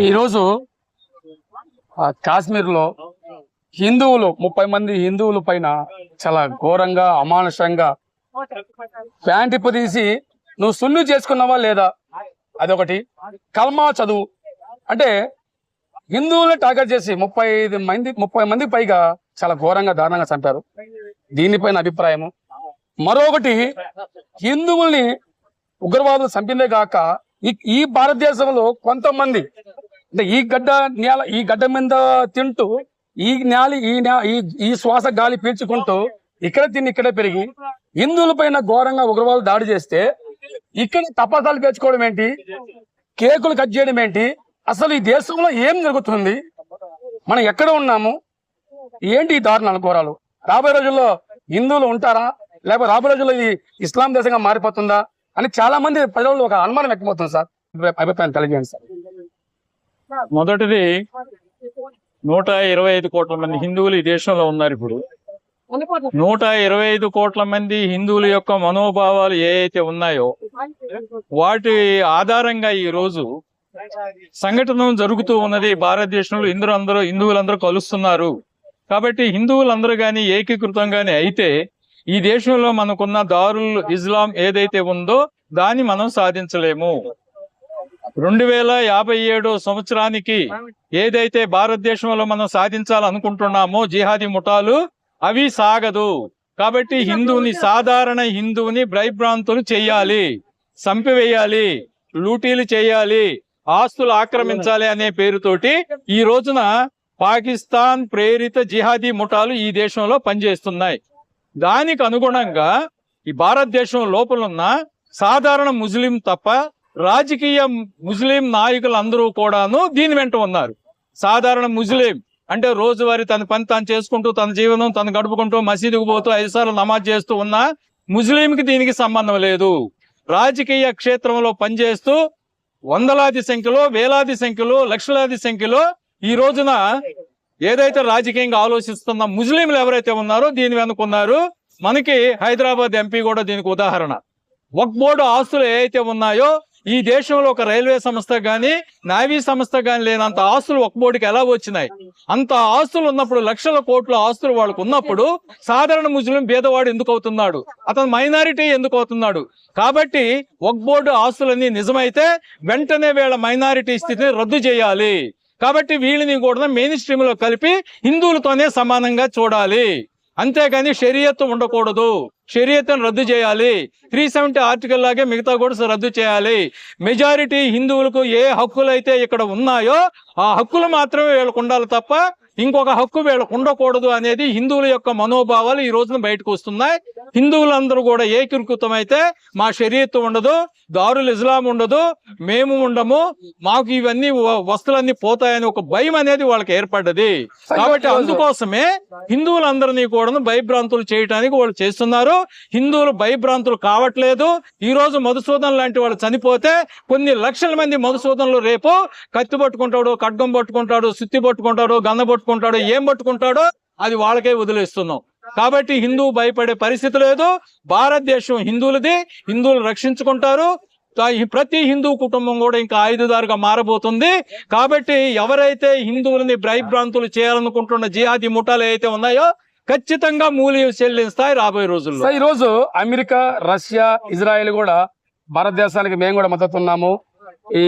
ఈరోజు కాశ్మీర్లో హిందువులు 30 మంది హిందువుల పైన చాలా ఘోరంగా అమానుషంగా ప్యాంట్ ఇప్పదీసి నువ్వు సున్ను చేసుకున్నావా లేదా అదొకటి, కల్మా చదువు అంటే హిందువులను టార్గెట్ చేసి 30 మంది పైగా చాలా ఘోరంగా దారుణంగా చంపారు. దీనిపైన అభిప్రాయము. మరొకటి, హిందువుల్ని ఉగ్రవాదులు చంపిందే కాక ఈ భారతదేశంలో కొంతమంది అంటే ఈ గడ్డ మీద తింటూ ఈ శ్వాస గాలి పీల్చుకుంటూ ఇక్కడ తిని ఇక్కడే పెరిగి హిందువుల పైన ఘోరంగా ఉగ్రవాదులు దాడి చేస్తే ఇక్కడ తపాసాలు పేర్చుకోవడం ఏంటి, కేకులు కట్ చేయడం ఏంటి, అసలు ఈ దేశంలో ఏం జరుగుతుంది, మనం ఎక్కడ ఉన్నాము, ఏంటి ఈ దారుణాలు ఘోరాలు? రాబోయే రోజుల్లో హిందువులు ఉంటారా, లేకపోతే రాబోయే రోజుల్లో ఇది ఇస్లాం దేశంగా మారిపోతుందా అని చాలా మంది ప్రజల్లో ఒక అనుమానం వ్యక్తమవుతుంది. సార్ అభిప్రాయం తెలియజేయండి సార్. మొదటిది, 125 కోట్ల మంది హిందువులు ఈ దేశంలో ఉన్నారు. ఇప్పుడు 125 కోట్ల మంది హిందువుల యొక్క మనోభావాలు ఏవైతే ఉన్నాయో వాటి ఆధారంగా ఈ రోజు సంఘటన జరుగుతూ ఉన్నది. భారతదేశంలో హిందువులందరూ కలుస్తున్నారు. కాబట్టి హిందువులందరూ కానీ ఏకీకృతం గాని అయితే ఈ దేశంలో మనకున్న దారుల్ ఇస్లాం ఏదైతే ఉందో దాన్ని మనం సాధించలేము. 2057 సంవత్సరానికి ఏదైతే భారతదేశంలో మనం సాధించాలనుకుంటున్నామో జిహాదీ ముఠాలు, అవి సాగదు. కాబట్టి సాధారణ హిందువుని భయభ్రాంతులు చేయాలి, చంపివేయాలి, లూటీలు చేయాలి, ఆస్తులు ఆక్రమించాలి అనే పేరుతోటి ఈ రోజున పాకిస్తాన్ ప్రేరిత జిహాదీ ముఠాలు ఈ దేశంలో పనిచేస్తున్నాయి. దానికి అనుగుణంగా ఈ భారతదేశం లోపలున్న సాధారణ ముస్లిం తప్ప రాజకీయ ముస్లిం నాయకులందరూ కూడాను దీని వెంట ఉన్నారు. సాధారణ ముస్లిం అంటే రోజువారీ తన పని తాను చేసుకుంటూ తన జీవనం తను గడుపుకుంటూ మసీదుకు పోతూ 5 సార్లు నమాజ్ చేస్తూ ఉన్న ముస్లింకి దీనికి సంబంధం లేదు. రాజకీయ క్షేత్రంలో పనిచేస్తూ వందలాది సంఖ్యలో, వేలాది సంఖ్యలో, లక్షలాది సంఖ్యలో ఈ రోజున ఏదైతే రాజకీయంగా ఆలోచిస్తున్న ముస్లింలు ఎవరైతే ఉన్నారో దీని వెనుకున్నారు. మనకి హైదరాబాద్ ఎంపీ కూడా దీనికి ఉదాహరణ. వక్ఫ్ బోర్డు ఆస్తులు ఏవైతే ఉన్నాయో ఈ దేశంలో ఒక రైల్వే సంస్థ గాని నావీ సంస్థ గాని లేనంత ఆస్తులు వక్ఫ్ బోర్డుకి ఎలా వచ్చినాయి? అంత ఆస్తులు ఉన్నప్పుడు, లక్షల కోట్ల ఆస్తులు వాళ్ళకు ఉన్నప్పుడు సాధారణ ముస్లిం పేదవాడు ఎందుకు అవుతున్నాడు? అతను మైనారిటీ ఎందుకు అవుతున్నాడు? కాబట్టి వక్ఫ్ బోర్డు ఆస్తులన్నీ నిజమైతే వెంటనే వీళ్ళ మైనారిటీ స్థితిని రద్దు చేయాలి. కాబట్టి వీళ్ళని కూడా మెయిన్ స్ట్రీమ్ లో కలిపి హిందువులతోనే సమానంగా చూడాలి. అంతేగాని షరియత్ ఉండకూడదు. షరియత్ను రద్దు చేయాలి. 370 ఆర్టికల్ లాగే మిగతా కూడా రద్దు చేయాలి. మెజారిటీ హిందువులకు ఏ హక్కులు అయితే ఇక్కడ ఉన్నాయో ఆ హక్కులు మాత్రమే వీళ్ళకు ఉండాలి తప్ప ఇంకొక హక్కు వీళ్ళకు ఉండకూడదు అనేది హిందువుల యొక్క మనోభావాలు ఈ రోజున బయటకు వస్తున్నాయి. హిందువులందరూ కూడా ఏకీకృతమైతే మా షరియత్ ఉండదు, దారుల్ ఇస్లాం ఉండదు, మేము ఉండము, మాకు ఇవన్నీ వస్తువులన్నీ పోతాయని ఒక భయం అనేది వాళ్ళకి ఏర్పడ్డది. కాబట్టి అందుకోసమే హిందువులందరినీ కూడా భయభ్రాంతులు చేయడానికి వాళ్ళు చేస్తున్నారు. హిందువులు భయభ్రాంతులు కావట్లేదు. ఈ రోజు మధుసూదన్ లాంటి వాళ్ళు చనిపోతే కొన్ని లక్షల మంది మధుసూదన్లు రేపు కత్తి పట్టుకుంటాడు, ఖడ్గం పట్టుకుంటాడు, సుత్తి పట్టుకుంటాడు, గన్న పట్టుకుంటాడు, ఏం పట్టుకుంటాడో అది వాళ్ళకే వదిలేస్తున్నాం. కాబట్టి హిందువు భయపడే పరిస్థితి లేదు. భారతదేశం హిందువులది, హిందువులు రక్షించుకుంటారు. ప్రతి హిందూ కుటుంబం కూడా ఇంకా ఆయుధదారుగా మారబోతుంది. కాబట్టి ఎవరైతే హిందువులని భయభ్రాంతులు చేయాలనుకుంటున్న జిహాదీ ముఠాలు ఏవైతే ఉన్నాయో ఖచ్చితంగా మూల్యం చెల్లిస్తాయి రాబోయే రోజుల్లో. ఈ రోజు అమెరికా, రష్యా, ఇజ్రాయెల్ కూడా భారతదేశానికి మేము కూడా మద్దతు ఉన్నాము,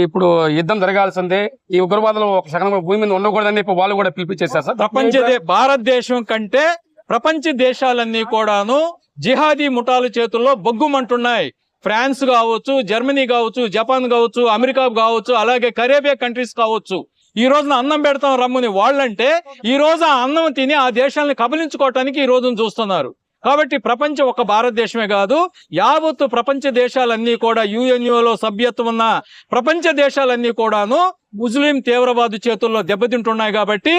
ఇప్పుడు యుద్ధం జరగాల్సిందే, ఈ ఉగ్రవాదులు ఒక సగం భూమి మీద ఉండకూడదని వాళ్ళు కూడా పిలిపించేశారు సార్. భారతదేశం కంటే ప్రపంచ దేశాలన్నీ కూడాను జిహాదీ ముఠాల చేతుల్లో బొగ్గుమంటున్నాయి. ఫ్రాన్స్ కావచ్చు, జర్మనీ కావచ్చు, జపాన్ కావచ్చు, అమెరికా కావచ్చు, అలాగే కరేబియా కంట్రీస్ కావచ్చు. ఈ రోజున అన్నం పెడతాం రమ్ముని వాళ్ళంటే ఈ రోజు ఆ అన్నం తిని ఆ దేశాలను కబలించుకోవటానికి ఈ రోజున చూస్తున్నారు. కాబట్టి ప్రపంచం ఒక భారతదేశమే కాదు, యావత్తు ప్రపంచ దేశాలన్నీ కూడా యుఎన్ఓలో సభ్యత్వం ఉన్న ప్రపంచ దేశాలన్నీ కూడాను ముస్లిం తీవ్రవాదు చేతుల్లో దెబ్బతింటున్నాయి. కాబట్టి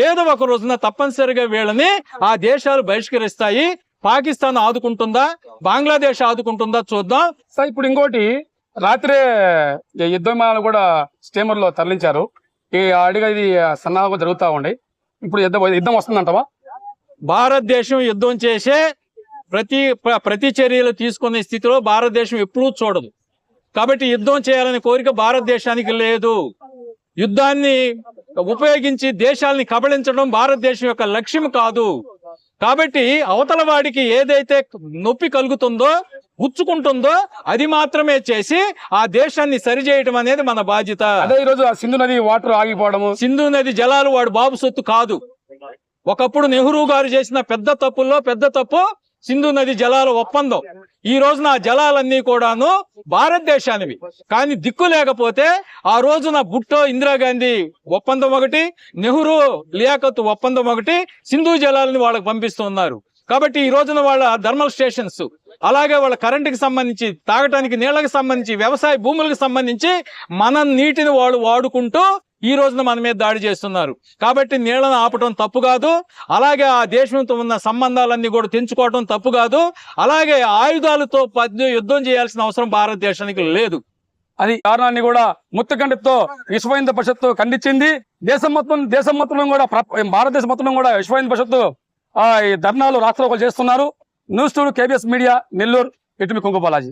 ఏదో ఒక రోజున తప్పనిసరిగా వీళ్ళని ఆ దేశాలు బహిష్కరిస్తాయి. పాకిస్తాన్ ఆదుకుంటుందా, బంగ్లాదేశ్ ఆదుకుంటుందా చూద్దాం. ఇప్పుడు ఇంకోటి, రాత్రే యుద్ధ విమానాలు కూడా స్టీమర్ లో తరలించారు. ఈ అడిగా ఇది సన్నాహాలు జరుగుతూ ఉండే. ఇప్పుడు యుద్ధం వస్తుందంటవా? భారతదేశం యుద్ధం చేసే ప్రతి చర్యలు తీసుకునే స్థితిలో భారతదేశం ఎప్పుడూ చూడదు. కాబట్టి యుద్ధం చేయాలనే కోరిక భారతదేశానికి లేదు. యుద్ధాన్ని ఉపయోగించి దేశాలని కబళించడం భారతదేశం యొక్క లక్ష్యం కాదు. కాబట్టి అవతల వాడికి ఏదైతే నొప్పి కలుగుతుందో, గుచ్చుకుంటుందో అది మాత్రమే చేసి ఆ దేశాన్ని సరిచేయటం అనేది మన బాధ్యత. అదే ఈ రోజు ఆ సింధు నది వాటర్ ఆగిపోవడము, సింధు నది జలాలు వాడు బాబు సొత్తు కాదు. ఒకప్పుడు నెహ్రూ గారు చేసిన పెద్ద తప్పుల్లో పెద్ద తప్పు సింధు నది జలాల ఒప్పందం. ఈ రోజున ఆ జలాలన్నీ కూడాను భారతదేశానివి. కానీ దిక్కు లేకపోతే ఆ రోజున భుట్టో ఇందిరాగాంధీ ఒప్పందం ఒకటి, నెహ్రూ లియాఖత్ ఒప్పందం ఒకటి, సింధు జలాలని వాళ్ళకి పంపిస్తున్నారు. కాబట్టి ఈ రోజున వాళ్ళ థర్మల్ స్టేషన్స్, అలాగే వాళ్ళ కరెంటుకి సంబంధించి, తాగటానికి నీళ్ళకి సంబంధించి, వ్యవసాయ భూములకు సంబంధించి మన నీటిని వాళ్ళు వాడుకుంటూ ఈ రోజున మన మీద దాడి చేస్తున్నారు. కాబట్టి నీళ్లను ఆపటం తప్పు కాదు. అలాగే ఆ దేశంతో ఉన్న సంబంధాలన్నీ కూడా తెంచుకోవటం తప్పు కాదు. అలాగే ఆయుధాలతో యుద్ధం చేయాల్సిన అవసరం భారతదేశానికి లేదు. అది కారణాన్ని కూడా ముత్తకంఠతో విశ్వ హిందూ పరిషత్తు ఖండించింది. దేశం మొత్తం కూడా భారతదేశం మొత్తం కూడా విశ్వ హిందూ పరిషత్తు ఈ ధర్నాలు రాష్ట్రంలో చేస్తున్నారు. News 2 KBS media Nellore. ఇటు మీ కుంకుబాలాజీ.